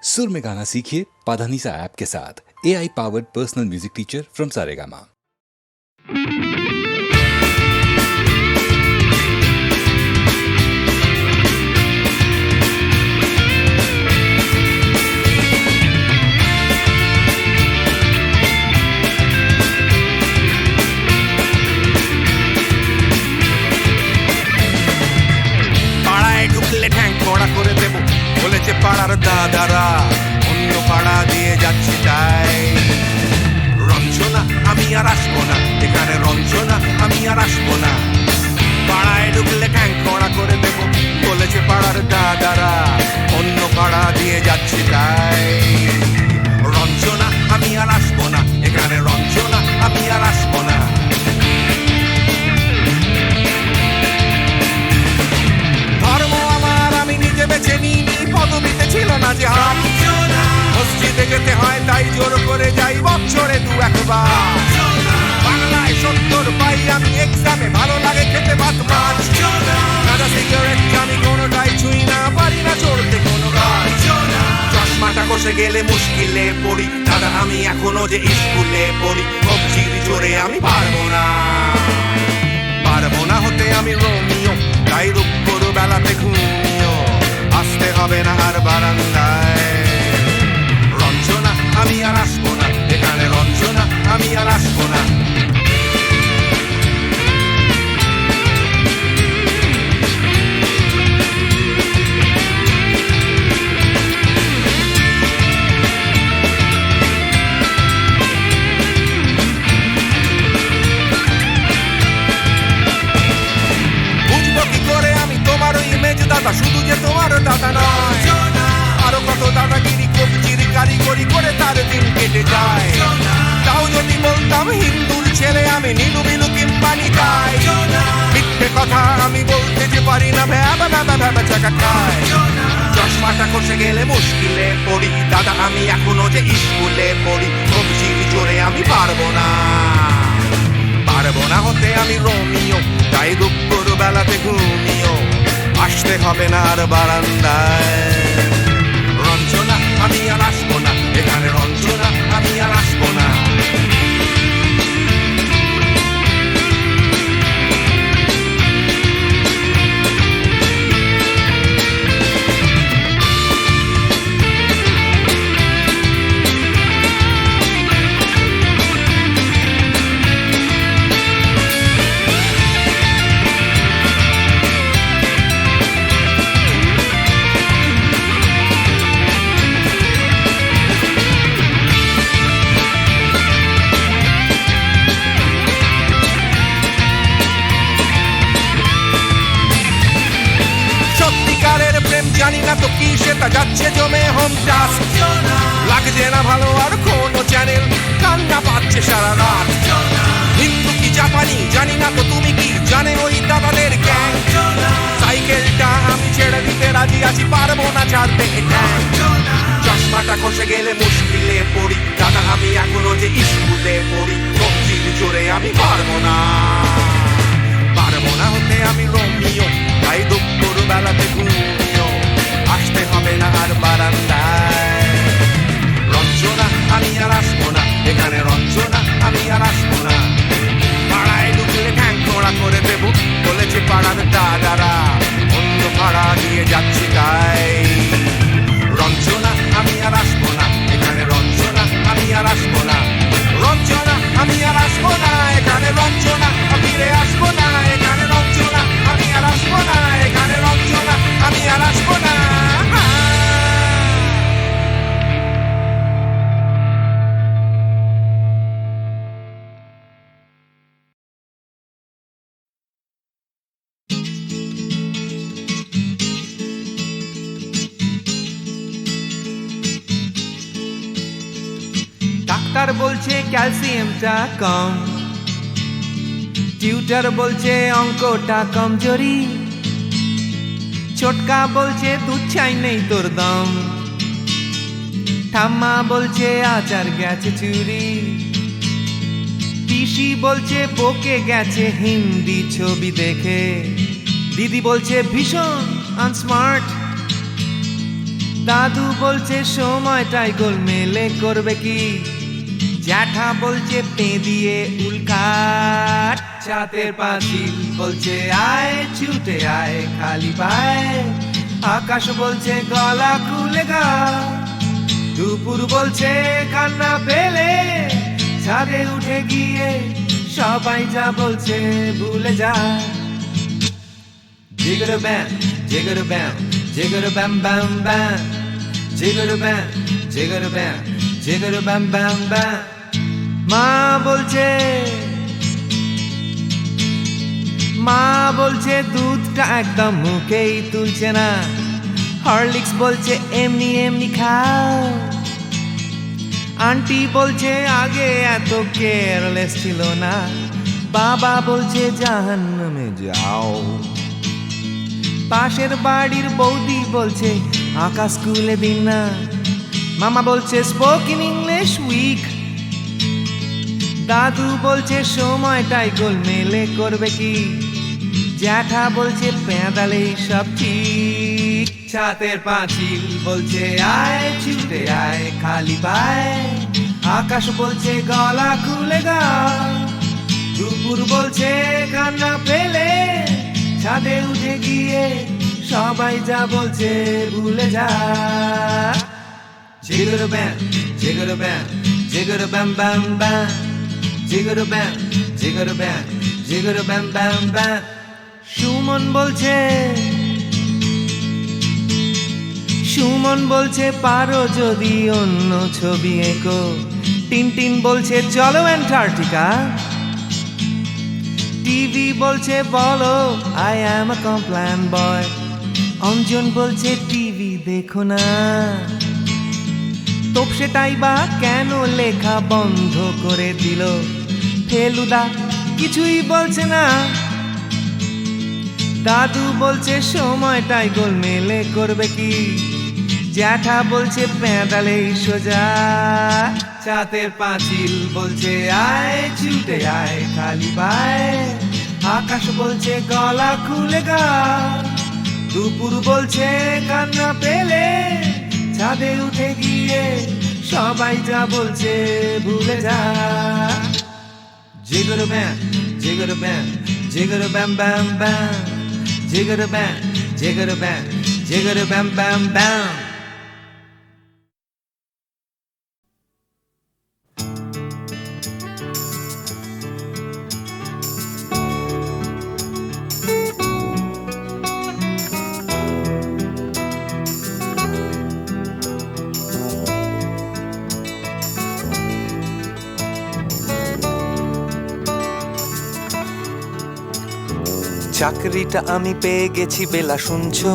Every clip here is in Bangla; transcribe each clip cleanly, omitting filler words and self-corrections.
सुर में गाना सीखिए पाधानीसा ऐप के साथ। AI powered personal music teacher from Saregama. পাড়ায় ঢুকলে ঠ্যাং কড়া করে দেব বলেছে পাড়ার দাদারা, অন্য পাড়া দিয়ে যাচ্ছি তাই। রঞ্জনা আমি আর আসবো না, এখানে রঞ্জনা আমি আর আসবো না। পাড়ায় ঢুকলে ঠ্যাং কড়া করে দেব বলেছে পাড়ার দাদারা, অন্য পাড়া দিয়ে যাচ্ছি তাই। রঞ্জনা আমি আর আসবো না, এখানে রঞ্জনা আমি আর আসবো না। ধর্ম আমার আমি নিজে বেছে নিইনি, পদবিতে ছিল না যে হাত। মসজিদে যেতে হয় তাই জোর করে যাই বছরে দু একবার। বাংলায় 70 পাই আমি এক্সামে, ভালো লাগে খেতে ভাত মাছ। গাঁজা সিগারেট আমি কোনোটাই ছুঁই না, পারি না চড়তে কোনো গাছ। চশমাটা কষে গেলে মুশকিলে পড়ি, দাদা আমি এখনো যে স্কুলে পড়ি। কবজির জোরে আমি পারবো না, পারবো না হতে আমি রোমিও, তাই দুপুর বেলাতে ঘুমিও আসতে হবে না আর বারান্দায়। রঞ্জনা আমি আর আসবো না, এখানে রঞ্জনা আমি আর আসবো না। দাদা শুধু যে তোমার দাদা নয়, আরো কত দাদাগিরি কবজির কারিগরি করে তার দিন কেটে যায়। তাও যদি বলতাম হিন্দুর ছেলে আমি, নীলু বিলু কিংবা নিতাই। মিথ্যে কথা আমি বলতে যে পারি না, ভ্যাবা ভ্যাবা ভ্যাবা চাকা খায়। চশমাটা খসে গেলে মুশকিলে পড়ি, দাদা আমি এখনো যে স্কুলে পড়ি। কবজির জোরে আমি পারবো না, পারবো না হতে আমি রোমিও, তাই দুপুর বেলাতে ঘুমিও আসতে হবে না আর বারান্দায়। রঞ্জনা আমি আর আসবো না, এখানে রঞ্জনা আমি আর আসবো না। জানি না তো কি সেটা যাচ্ছে জমে হোম টাস্ক। লাগছে না ভালো আর কোনো চ্যানেল, কান্না পাচ্ছে সারা রাত। হিন্দু কি জাপানি জানি না তো তুমি কি জানে ওই দাদাদের গ্যাং। সাইকেলটা আমি ছেড়ে দিতে রাজি আছি, পারবো না ছাড়তে গ্যাং। চশমাটা খসে গেলে মুশকিলে পড়ি, দাদা আমি এখনো যে স্কুলে পড়ি। কবজির জোরে আমি পারবো না, পারবো না হতে আমি রোমিও, তাই দুপুর বেলাতে ঘুমিও আসতে হবে না আর বারান্দায়। রঞ্জনা আমি আর আসবো না, এখানে রঞ্জনা আমি আর আসবো না। পাড়ায় ঢুকলে ঠ্যাং কড়া করে দেব বলেছে পাড়ার দাদারা, অন্য পাড়া দিয়ে যাচ্ছি তাই। রঞ্জনা আমি আর আসবো না, এখানে রঞ্জনা আমি আর আসবো না। রঞ্জনা আমি আর আসবো না, এখানে রঞ্জনা ফিরে আসবো না। এখানে রঞ্জনা আমি আর আসবো না, এখানে রঞ্জনা আমি আর আসবো না। ডাক্তার বলছে ক্যালসিয়ামটা কম, টিউটার বলছে অঙ্কটা কমজোরি, ছোটকা বলছে দুধ চাই নেই তোর দম, ঠাম্মা বলছে আচার গেছে চুরি, পিসি বলছে বকে গেছে হিন্দি ছবি দেখে, দিদি বলছে ভীষণ আনস্মার্ট, দাদু বলছে সময়টাই গোলমেলে করবে কি, জ্যাঠা বলছে পে দিয়ে উল্কাট, ছাতের পাঁচিল বলছে আয় ছুটে আয় খালি পায়, আকাশ বলছে গলা খুলে গা, দুপুর বলছে কান্না পেলে ছাদে উঠে গিয়ে সবাই যা বলছে ভুলে যা। জিগর ব্যাম জিগর ব্যাম জিগর ব্যাম ব্যাম ব্যাম, জিগর ব্যাম জিগর ব্যাম জিগর ব্যাম ব্যাম ব্যাম। মা বলছে দুধটা একদম মুখেই তুলছে না, হরলিক্স বলছে এমনি এমনি খাও, আন্টি বলছে আগে এত কেয়ারলেস ছিল না, বাবা বলছে জাহান্নামে যাও, পাশের বাড়ির বৌদি বলছে আঁকা স্কুলে দিন না, মামা বলছে স্পোকেন ইংলিশ উইক, দাদু বলছে সময়টাই গোলমেলে করবে কি, জ্যাঠা বলছে পেঁদালে সব ঠিক, ছাতের পাঁচিল বলছে আয় ছুটে আয় খালি পায়, আকাশ বলছে গলা খুলে গা, দুপুর বলছে কান্না পেলে ছাদে উঠে গিয়ে সবাই যা বলছে ভুলে যা। জিগর ব্যাম জিগর ব্যাম জিগর ব্যাম ব্যাম ব্যাম, জিগর ব্যাম জিগর ব্যাম জিগর ব্যাম ব্যাম ব্যাম। সুমন বলছে পারো যদি অন্য ছবি এঁকো, টিনটিন বলছে চলো অ্যান্টার্কটিকা, টিভি বলছে বলো আই অ্যাম আ কমপ্ল্যান বয়, অঞ্জন বলছে টিভি দেখো না, তোপসেটাই বা কেন লেখা বন্ধ করে দিল, ফেলুদা কিছুই বলছে না, দাদু বলছে সময়টাই গোলমেলে করবে কি, জ্যাঠা বলছে পেঁদালেই সোজা, ছাতের পাঁচিল বলছে আয় ছুটে আয় খালি পায়, আকাশ বলছে গলা খুলে গা, দুপুর বলছে কান্না পেলে ছাদে উঠে গিয়ে সবাই যা বলছে ভুলে যা। জিগর ব্যাম জিগর ব্যাম জিগর ব্যাম ব্যাম ব্যাম, জিগর ব্যাম জিগর ব্যাম জিগর ব্যাম ব্যাম ব্যাম। চাকরিটা আমি পেয়ে গেছি বেলা শুনছো,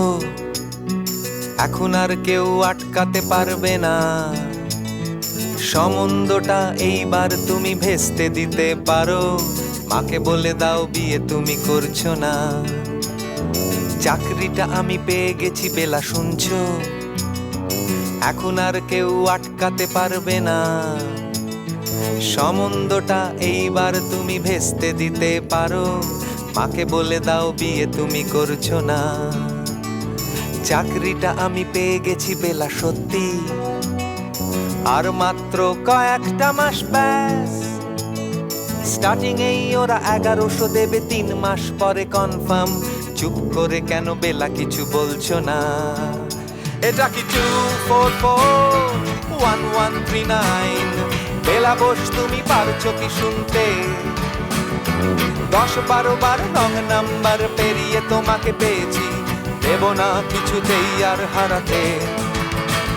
এখন আর কেউ আটকাতে পারবে না, সম্বন্ধটা এইবার তুমি ভেস্তে দিতে পারো, মাকে বলে দাও বিয়ে তুমি করছো না। চাকরিটা আমি পেয়ে গেছি বেলা শুনছো, এখন আর কেউ আটকাতে পারবে না, সম্বন্ধটা এইবার তুমি ভেস্তে দিতে পারো, মাকে বলে দাও বিয়ে তুমি করছো না। চাকরিটা আমি পেয়ে গেছি বেলা সত্যি, আর মাত্র কয়েকটা মাস ব্যাস, স্টার্টিং এই ওরা 1100 দেবে, 3 মাস পরে কনফার্ম, চুপ করে কেন বেলা কিছু বলছো না? এটা কি 2441139? বেলা বোস তুমি পারছো কি শুনতে? 10-12 বার রং নাম্বার পেরিয়ে তোমাকে পেয়েছি, দেব না কিছুতেই আর হারাতে।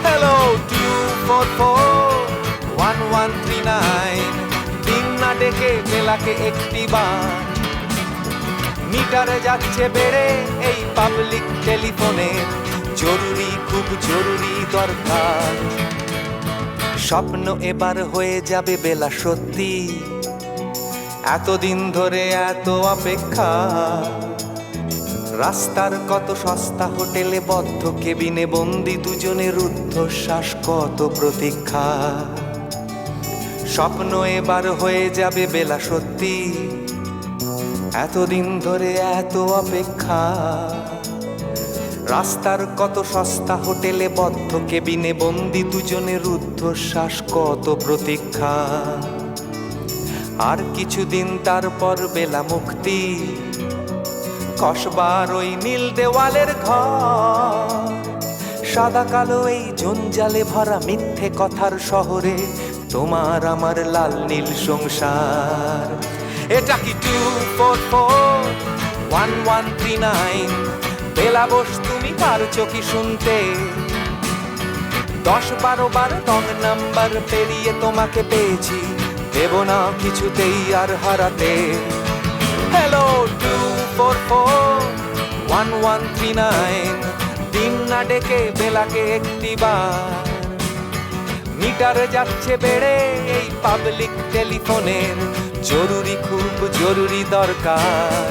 হ্যালো 2441139, দিন না ডেকে বেলাকে একটি বার, মিটারে যাচ্ছে বেড়ে এই পাবলিক টেলিফোনে, জরুরি খুব জরুরি দরকার। স্বপ্ন এবার হয়ে যাবে বেলা সত্যি, এতদিন ধরে এত অপেক্ষা, রাস্তার কত সস্তা হোটেলে বদ্ধ কেবিনে বন্দি দুজনের রুদ্ধশ্বাস, কত প্রতীক্ষা। স্বপ্ন এবার হয়ে যাবে বেলা সত্যি, এতদিন ধরে এত অপেক্ষা, রাস্তার কত সস্তা হোটেলে বদ্ধ কেবিনে বন্দি দুজনের রুদ্ধশ্বাস, কত প্রতীক্ষা। আর কিছুদিন তারপর বেলা মুক্তি, কসবার ওই নীল দেওয়ালের ঘর, সাদা কালো এই জঞ্জালে ভরা মিথ্যে কথার শহরে তোমার আমার লাল নীল সংসার। এটা কি 2441139? বেলা বস তুমি পারছো কি শুনতে? 10-12 বার রং নাম্বার পেরিয়ে তোমাকে পেয়েছি, দেব না কিছুতেই আর হারাতে। হ্যালো 2441139, দিন না ডেকে বেলাকে একটিবার। মিটারে যাচ্ছে বেড়ে এই পাবলিক টেলিফোনের, জরুরি খুব জরুরি দরকার।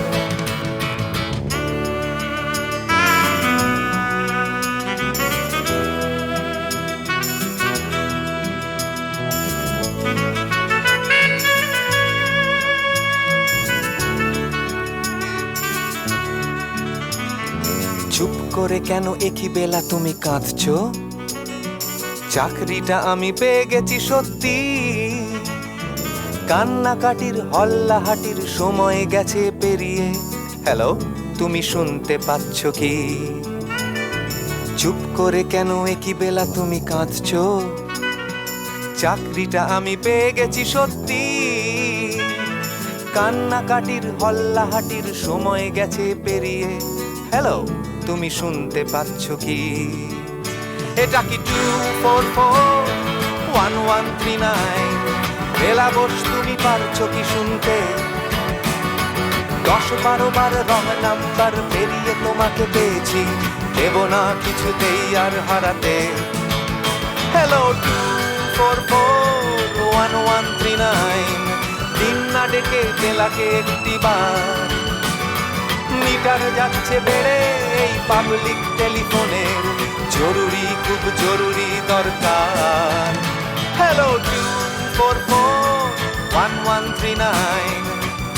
চুপ করে কেন একই বেলা তুমি কাঁদছো? চাকরিটা আমি পেয়ে গেছি সত্যি, কান্নাকাটির হল্লাহাটির সময় গেছে পেরিয়ে। হ্যালো, তুমি শুনতে পাচ্ছ কি? চুপ করে কেন একই বেলা তুমি কাঁদছো? চাকরিটা আমি পেয়ে গেছি সত্যি, কান্নাকাটির হল্লাহাটির সময় গেছে পেরিয়ে। হ্যালো, তুমি শুনতে পাচ্ছ কি? এটা কি 2441139? বেলা বস তুমি পারছো কি শুনতে? 10-12 বার রং নাম্বার পেরিয়ে তোমাকে পেয়েছি, দেব না কিছুতেই আর হারাতে। হ্যালো 2441139, দিন না ডেকে বেলাকে একটিবার। মিটার যাচ্ছে বেড়ে এই পাবলিক টেলিফোনের, জরুরি খুব জরুরি দরকার। হ্যালো 2441139,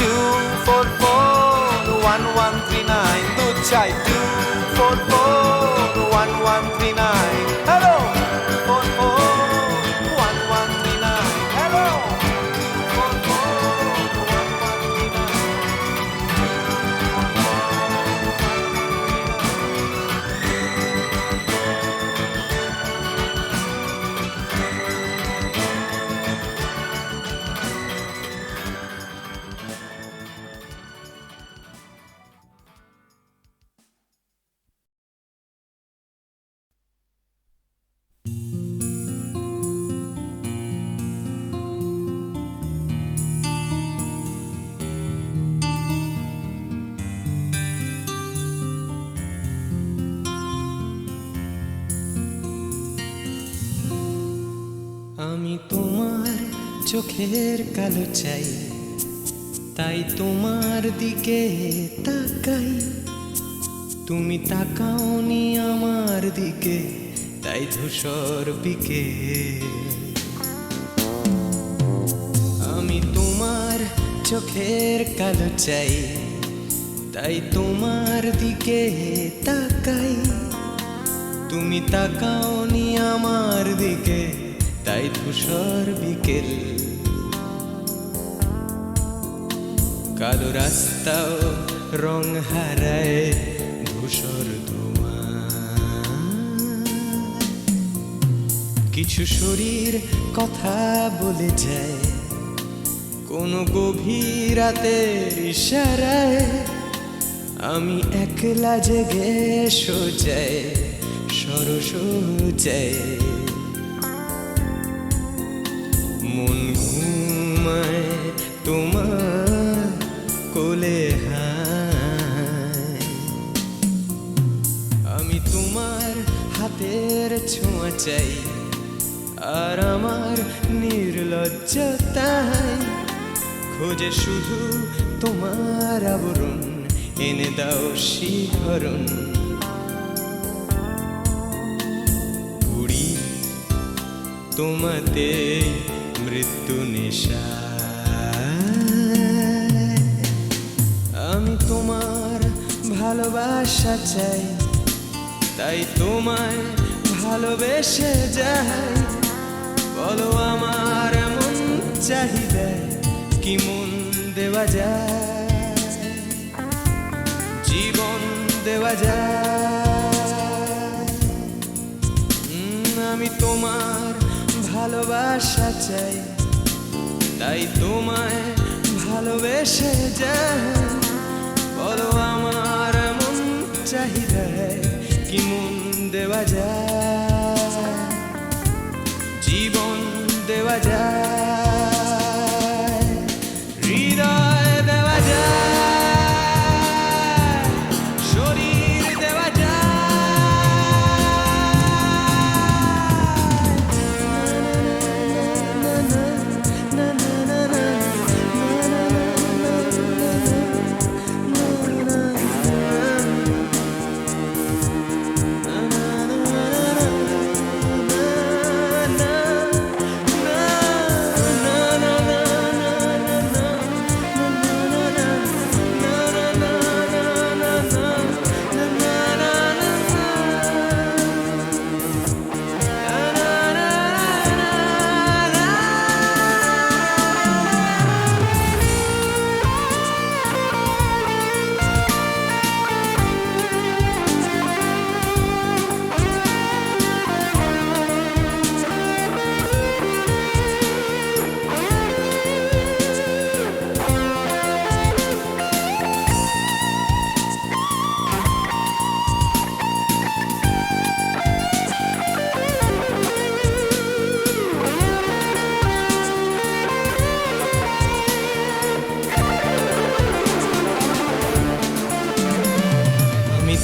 2441139, দুধ চাই 2441139। Hello 2441139, hello 2441139। আমি তোমার চোখের কালো চাই, তাই তোমার দিকে তাকাই। তুমি তাকাওনি আমার দিকে, তাই ধূসর বিকেল। আমি তোমার চোখের কালো চাই, তাই তোমার দিকে তাকাই। তুমি তাকাওনি আমার দিকে, তাই ধূসর বিকেল। কালো রাস্তাও রং হারায় ধূসর ধোঁয়া। কিছু শরীর কথা বলে যায় কোনো গভীর রাতের ইশারায়। আমি একলা জেগে সোজায় সরসজায়, মন ঘুমায় তোমার কোলে হায়। আমি তোমার হাতের ছোঁয়া চাই, আর আমার নির্লজ্জতায় খোঁজে শুধু তোমার আবরণ, এনে দাও শিহরণ। পুরি তোমাতে মৃত্যু নেশা। আমি তোমার ভালোবাসা চাই, তাই তোমায় ভালোবেসে যাই। বলো আমার এমন চাহিদায় কি মন দেওয়া যায়, জীবন দেওয়া যায়। আমি তোমার ভালোবাসা চাই, তাই তোমায় ভালোবেসে যাই। বলো আমার এমন চাহিদায় কি মন দেওয়া যায়, জীবন দেওয়া যায়, হৃদয় দেওয়া যায়, শরীর দেওয়া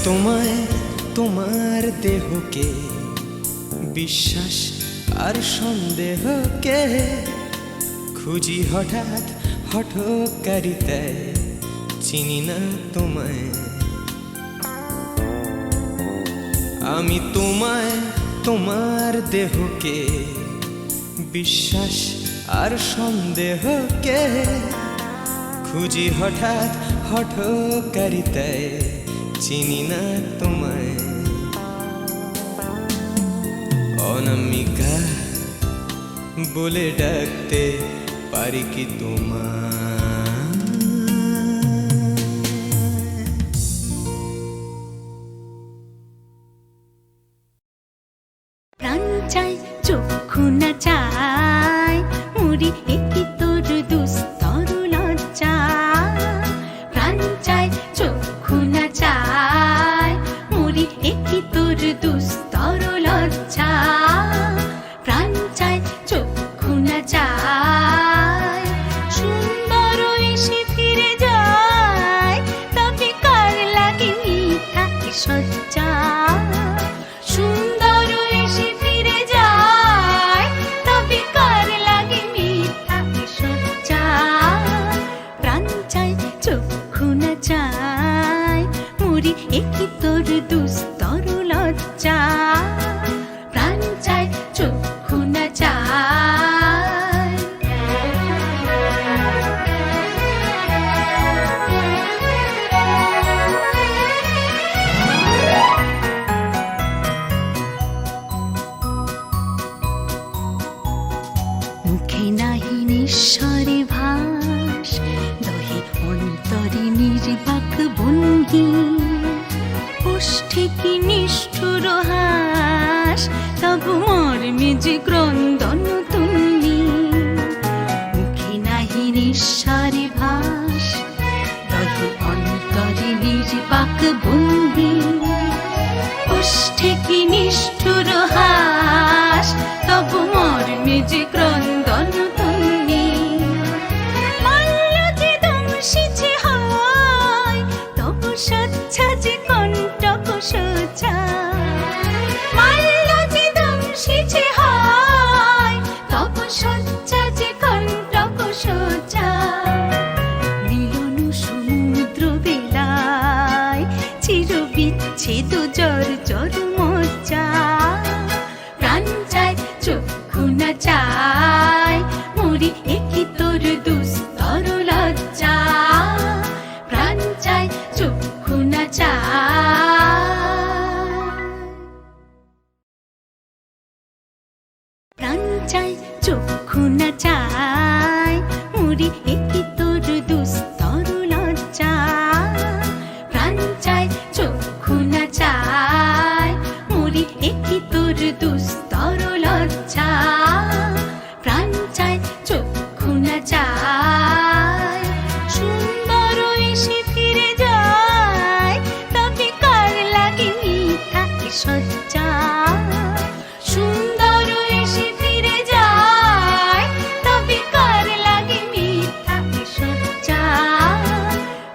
তোমায়, তোমার দেহকে, বিশ্বাস আর সন্দেহকে খুঁজি হঠাৎ হঠকারিতায়, চিনি না তোমায়। আমি তোমায়, তোমার দেহকে, বিশ্বাস আর সন্দেহকে খুঁজি হঠাৎ হঠকারিতায়, চিনি না তোমায়। অনামিকা বলে ডাকতে পারি কি তোমায়? প্রাণ চাই চক্ষু না চাই মুড়ি একটি তোর দুস্তর লজ্জা। প্রাণ চাই চক্ষু না চাই মুড়ি একটি তোর দুস্তর লজ্জা। প্রাণ চাই চক্ষু না চাই সুন্দর এসে ফিরে যায়, তবে কার লাগে মিথ্যা সজ্জা। সুন্দর এসে ফিরে যায়, তবে কার লাগে মিথ্যা সজ্জা। প্রাণ চাই চক্ষু না চাই মুড়ি একই তোর দুস্তর লজ্জা। প্রাণ চাই চক্ষু না চাই। মুখে নাহি নিঃস্বরে ভাস, দহে অন্তরে নির্বাক ভঙ্গি। ওষ্ঠে কি নিষ্ঠুর হাস, তবু মর্মে যে ক্রন্দন তুমি। মুখে নাহি নিঃস্বরে ভাস, দহে অন্তরে নির্বাক ভঙ্গি। ওষ্ঠে কি নিষ্ঠুর হাস, তবু মর্মে যে ক্রন্দন তুমি। মাল্য যে দংশিছে হয়, তবু সচ্ছা যে কণ্টক সোজা। মাল্য যে দংশিছে হয়, তবু সচ্ছা যে কণ্টক সোজা। মিলন সমুদ্র বেলায় চির বিচ্ছেদ জর জর মজ্জা। প্রাণ চাই চক্ষু না চাই মুড়ি একই তোর দুস্তর লজ্জা। প্রাণ চাই চক্ষু না চাই। চাই চক্ষু না চাই মুড়ি একই তোর দুস্তর লজ্জা প্রাণ চাই চক্ষু না চাই মুড়ি একই তোর দুস্তর লজ্জা প্রাণ চাই চক্ষু না চাই সুন্দর এসে ফিরে যায় তবে কার লাগে মিথ্যা সজ্জা সুন্দর এসে ফিরে যায় তবে কার লাগে মিথ্যা সজ্জা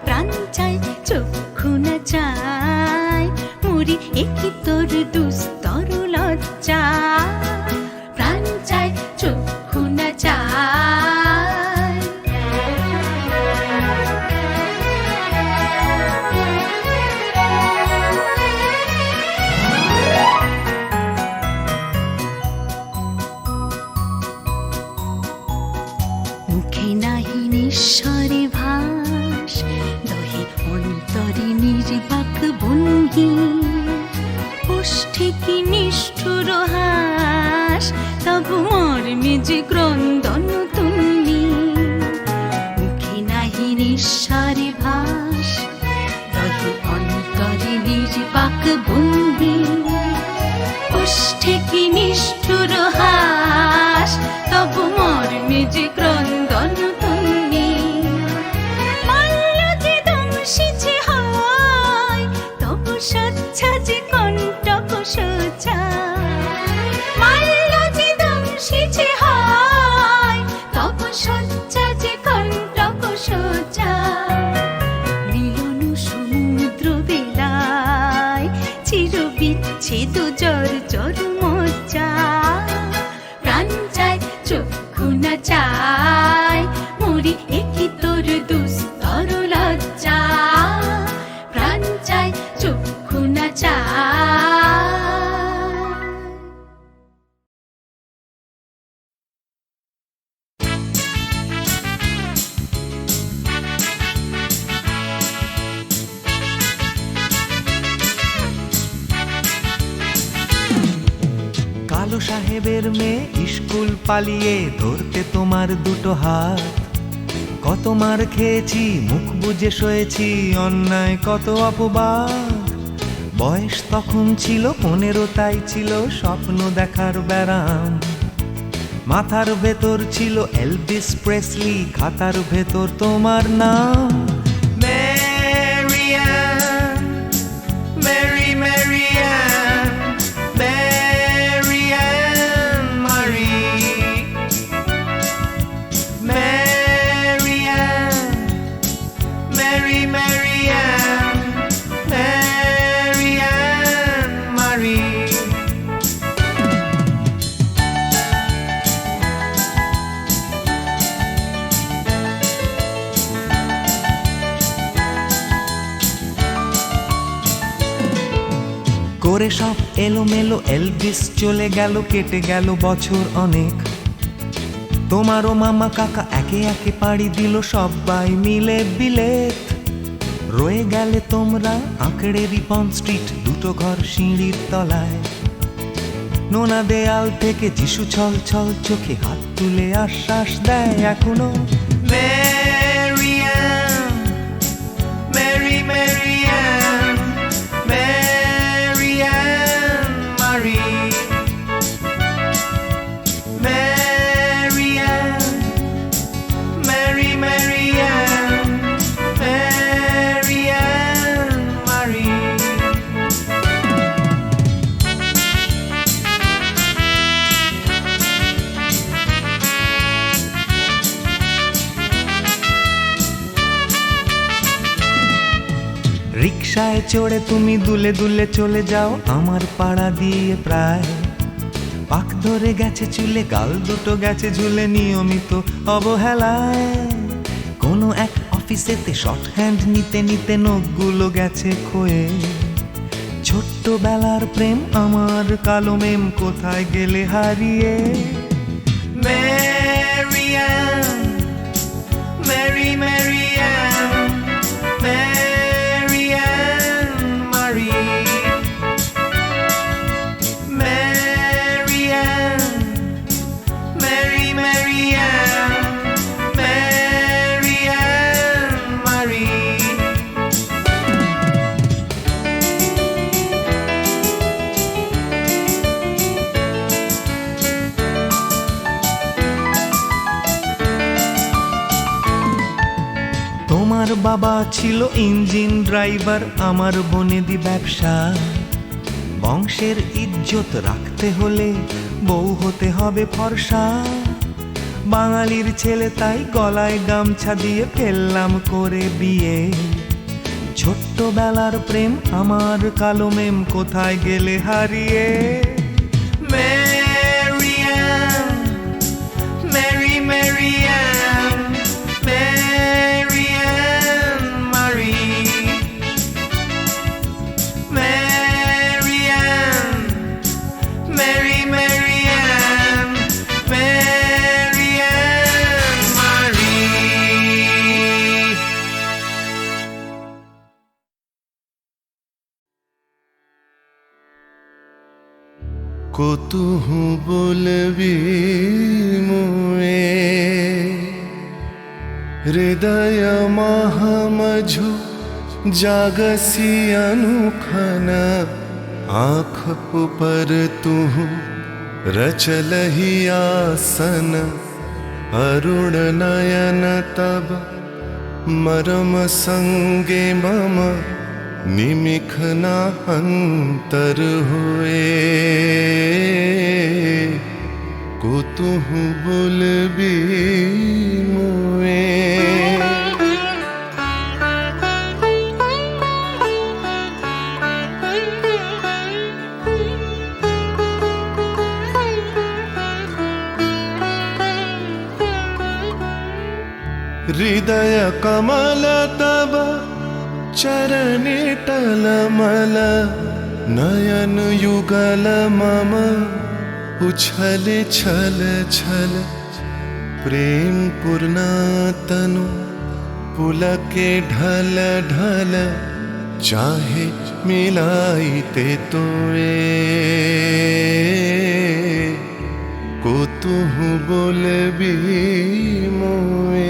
প্রাণ চাই চক্ষু না চাই মুড়ি একই তোর দুস্তর লজ্জা প্রাণ চাই চক্ষু না চাই মুখে নাহি নিঃস্বরে ভাস দহে অন্তরে নির্বাক ভঙ্গি ওষ্ঠে কি নিষ্ঠুর হাস তবু মর্মে যে ক্রন্দন তুমি মুখে নাহি নিঃস্বরে ভাস দহে অন্তরে নির্বাক ভঙ্গি ওষ্ঠে কি নিষ্ঠুর হাস তবু মর্মে যে ক্রন্দন তুমি মাল্য যে দংশিছে হয় তবু সচ্ছা যে কণ্টক সোজা মাল্য যে দংশিছে হয় তবু সচ্ছা যে কণ্টক সোজা মিলন সমুদ্র বেলায় চির বিচ্ছেদ জর জর মজ্জা প্রাণ চাই চক্ষু না চাই মুড়ি একই তোর দুস্তর লজ্জা প্রাণ চাই চক্ষু না চাই কালো সাহেবের মেয়ে স্কুল পালিয়ে ধরতে তোমার দুটো হাত কত মার খেয়েছি মুখ বুজে সয়েছি অন্যায় কত অপবাদ বয়স তখন ছিল 15 তাই ছিল স্বপ্ন দেখার ব্যারাম মাথার ভেতর ছিল এলভিস প্রেসলি খাতার ভেতর তোমার নাম ম্যারিয়ান মেরি ম্যারিয়ান ম্যারিয়ান মারি ম্যারিয়ান মেরি ম্যারিয়ান ম্যারিয়ান মারি করে সব এলোমেলো এলভিস চলে গেল কেটে গেল বছর অনেক তোমারও মামা কাকা একে একে পাড়ি দিল সবাই মিলে বিলেত রয়ে গেলে তোমরা আঁকড়ে রিপন স্ট্রিট দুটো ঘর সিঁড়ির তলায় নোনা দেয়াল থেকে যিশু ছল ছল চোখে হাত তুলে আশ্বাস দেয় এখনো ম্যারিয়ান মেরি ম্যারিয়ান ম্যারিয়ান মারি ম্যারিয়ান মেরি ম্যারিয়ান ম্যারিয়ান মারি রিকশায় চড়ে তুমি দুলে দুলে চলে যাও আমার পাড়া দিয়ে প্রায় পাক ধরে গেছে চুলে গাল দুটো গেছে ঝুলে নিয়মিত অবহেলায় কোনো এক অফিসেতে শর্ট হ্যান্ড নিতে নিতে নখগুলো গেছে ক্ষয়ে ছোট্টবেলার প্রেম আমার কালো মেম কোথায় গেলে হারিয়ে ম্যারিয়ান মেরি ম্যারিয়ান ম্যারিয়ান মারি ম্যারিয়ান আমার বাবা ছিল ইঞ্জিন ড্রাইভার, আমার বনেদি ব্যবসা। বংশের ইজ্জত রাখতে হলে বউ হতে হবে ফর্সা। বাঙালির ছেলে তাই গলায় গামছা দিয়ে ফেললাম করে বিয়ে। ছোট্টবেলার প্রেম আমার কালো মেম কোথায় গেলে হারিয়ে। Marianne, Mary Marianne, Marianne Marie, Marianne, Mary Marianne, Marianne Marie. কতুহু বলবি মুয়ে হৃদয় মহামঝু জাগসি অনুখন आँख ऊपर तू रचलहि आसन अरुण नयन तब मरम संगे मम निमिख न अंतर हुए कुतुहु बुलबी मुए। हृदय कमल तब चरणे टलमल नयन युगल मम उछल छल छल प्रेम पूर्ण तनु पुलके ढल ढल चाहे मिलाइते तोए कुतुहु बोलबी मोए।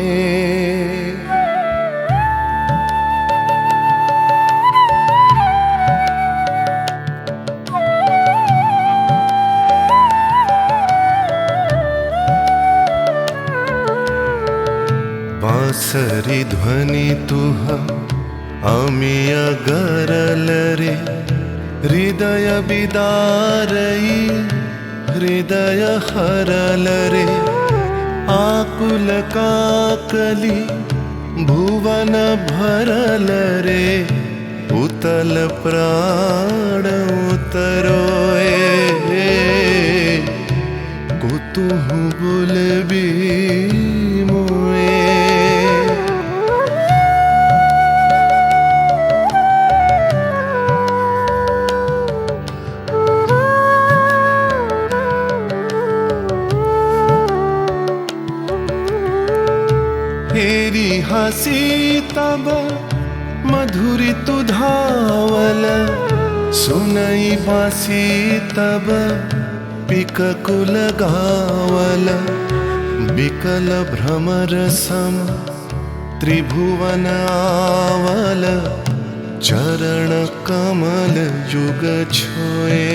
बांसरी ध्वनि तुह अमिय गरल रे हृदय बिदारई हृदय हरल रे आकुल काकली भुवन भरल रे उतल प्राण उतरोए कुतुहु बुलबी मुए। हेरी हसी तब मधुरी तु धावल सुनई बासी तब पिककुल गावल बिकल भ्रमर सम त्रिभुवन आवल चरण कमल युग छोए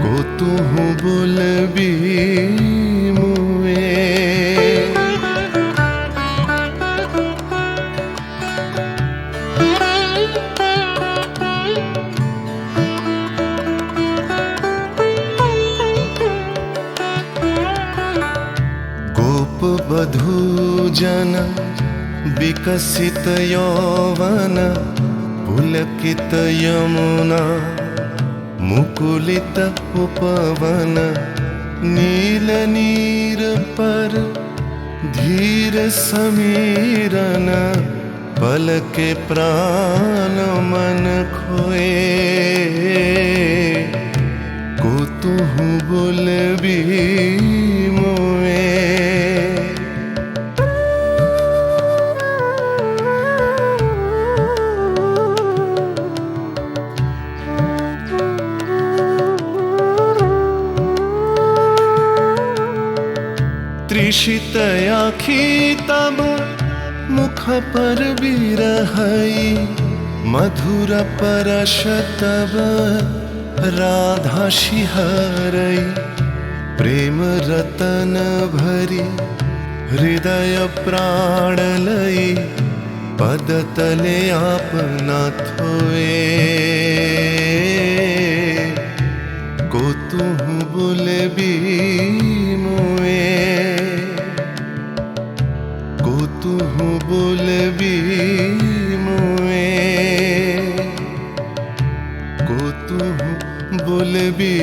कुतुहु बुलबी मुए। गोप बधू जन विकसित यौवन पुलकित यमुना मुकुलित उपवन नील नीर पर धीर समीरन पल के प्राण मन खोए कुतुहु बुलबी मुए। त्रिषित आखी तब मुख पर बिरहई मधुर परश तब राधा शिहरई प्रेम रतन भरी हृदय प्राणलयी पदतले आपना थोए को तुहु बोले भी मुए को तुहु बोले भी मुए को तुहु बोले भी